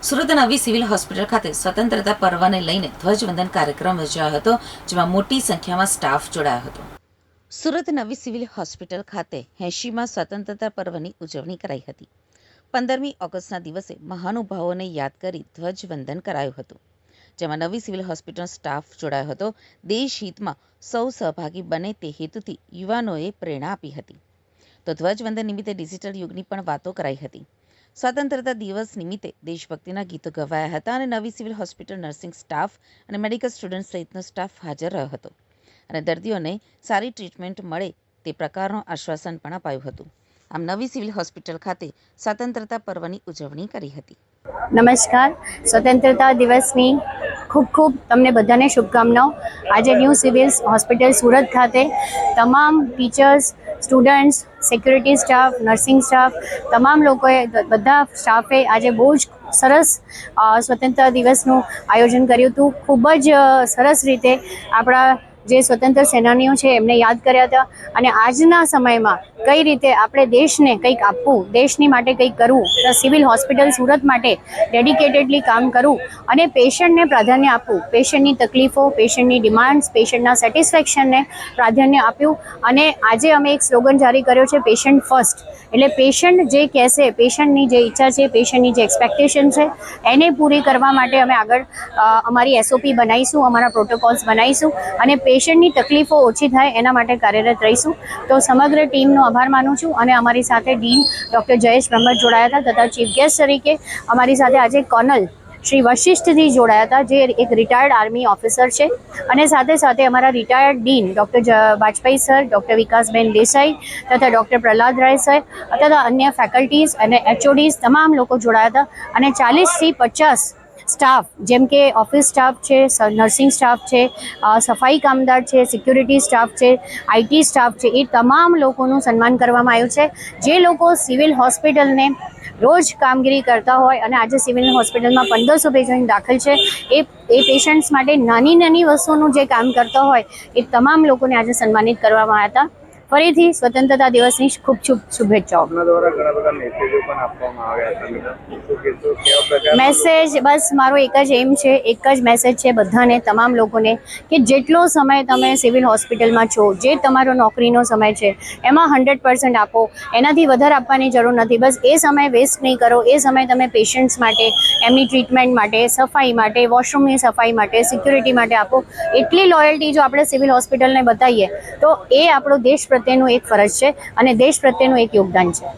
સુરત નવી civil hospital ખાતે સ્વતંત્રતા પર્વને લઈને ધ્વજવંદન કાર્યક્રમ યોજાયો હતો, જેમાં મોટી સંખ્યામાં સ્ટાફ જોડાયો હતો. સુરત નવી સિવિલ હોસ્પિટલ ખાતે 80માં સ્વતંત્રતા પર્વની ઉજવણી કરાઈ હતી. 15મી ઓગસ્ટના દિવસે મહાનુભાવોને યાદ કરી ધ્વજવંદન કરાયું હતું, જેમાં નવી સિવિલ હોસ્પિટલનો સ્ટાફ જોડાયો હતો. દેશ હિતમાં સૌ સહભાગી બને તે હેતુથી યુવાનોએ પ્રેરણા આપી હતી. તો ધ્વજવંદન નિમિત્તે ડિજિટલ યુગની પણ વાતો કરાઈ હતી. સ્વતંત્રતા દિવસ નિમિત્તે દેશભક્તિના ગીતો ગવાયા હતા અને નવી સિવિલ હોસ્પિટલ નર્સિંગ સ્ટાફ અને મેડિકલ સ્ટુડન્ટ સહિતનો સ્ટાફ હાજર રહ્યો હતો અને દર્દીઓને સારી ટ્રીટમેન્ટ મળે તે પ્રકારનું આશ્વાસન પણ અપાયું હતું. આમ નવી સિવિલ હોસ્પિટલ ખાતે સ્વતંત્રતા પર્વની ઉજવણી કરી હતી. નમસ્કાર, સ્વતંત્રતા દિવસની ખૂબ ખૂબ તમને બધાને શુભકામનાઓ. આજે ન્યૂ સિવિલ હોસ્પિટલ સુરત ખાતે તમામ teachers, students, security staff, nursing staff, તમામ લોકોએ બધા સ્ટાફે આજે બહુ જ સરસ સ્વતંત્રતા દિવસનું આયોજન કર્યું હતું. ખૂબ જ સરસ રીતે આપણા જે સ્વતંત્ર સેનાનીઓ છે એમને યાદ કર્યા હતા અને આજના સમયમાં કઈ રીતે આપણે દેશને કંઈક આપવું, દેશની માટે કંઈક કરવું, તો સિવિલ હોસ્પિટલ સુરત માટે ડેડિકેટેડલી કામ કરવું અને પેશન્ટને પ્રાધાન્ય આપવું, પેશન્ટની તકલીફો, પેશન્ટની ડિમાન્ડ્સ, પેશન્ટના સેટિસ્ફેક્શનને પ્રાધાન્ય આપ્યું. અને આજે અમે એક સ્લોગન જારી કર્યો છે, પેશન્ટ ફર્સ્ટ. એટલે પેશન્ટ જે કહેશે, પેશન્ટની જે ઈચ્છા છે, પેશન્ટની જે એક્સપેક્ટેશન છે એને પૂરી કરવા માટે અમે આગળ અમારી SOP બનાવીશું, અમારા પ્રોટોકોલ્સ બનાવીશું અને પેશન્ટની તકલીફો ઓછી થાય એના માટે કાર્યરત રહીશું. તો સમગ્ર ટીમનો આભાર માનું છું અને અમારી સાથે ડીન ડૉક્ટર જયેશ બ્રહ્મટ જોડાયા હતા તથા ચીફ ગેસ્ટ તરીકે અમારી સાથે આજે કર્નલ શ્રી વશિષ્ઠજી જોડાયા હતા, જે એક રિટાયર્ડ આર્મી ઓફિસર છે અને સાથે સાથે અમારા retired dean doctor Vajpayee sir, doctor Vikasben Desai તથા ડૉક્ટર પ્રહલાદ રાય સર તથા અન્ય ફેકલ્ટીઝ અને HODs તમામ લોકો જોડાયા હતા અને 40થી 50 સ્ટાફ, જેમ કે ઓફિસ સ્ટાફ છે, નર્સિંગ સ્ટાફ છે, સફાઈ કામદાર છે, સિક્યુરિટી સ્ટાફ છે, IT સ્ટાફ છે, એ તમામ લોકોનું સન્માન કરવામાં આવ્યું છે. જે લોકો સિવિલ હોસ્પિટલને રોજ કામગીરી કરતા હોય અને આજે સિવિલ હોસ્પિટલમાં 1500 પેશન્ટ દાખલ છે, એ પેશન્ટ્સ માટે નાની નાની વસ્તુઓનું જે કામ કરતા હોય એ તમામ લોકોને આજે સન્માનિત કરવામાં આવ્યા હતા. ફરીથી સ્વતંત્રતા દિવસની ખૂબ ખૂબ શુભેચ્છાઓ. મેસેજ બસ મારો એક જ એમ છે, એક જ મેસેજ છે બધાને, તમામ લોકોને, કે જેટલો સમય તમે સિવિલ હોસ્પિટલમાં છો, જે તમારો નોકરીનો સમય છે એમાં 100% આપો. એનાથી વધારે આપવાની જરૂર નથી. બસ એ સમય વેસ્ટ નહીં કરો. એ સમય તમે પેશન્ટ્સ માટે, એમની ટ્રીટમેન્ટ માટે, સફાઈ માટે, વોશરૂમની સફાઈ માટે, સિક્યુરિટી માટે આપો. એટલી લોયલ્ટી જો આપણે સિવિલ હોસ્પિટલને બતાવીએ તો એ આપણો દેશ પ્રત્યેનું એક ફરજ છે અને દેશ પ્રત્યેનું એક યોગદાન છે.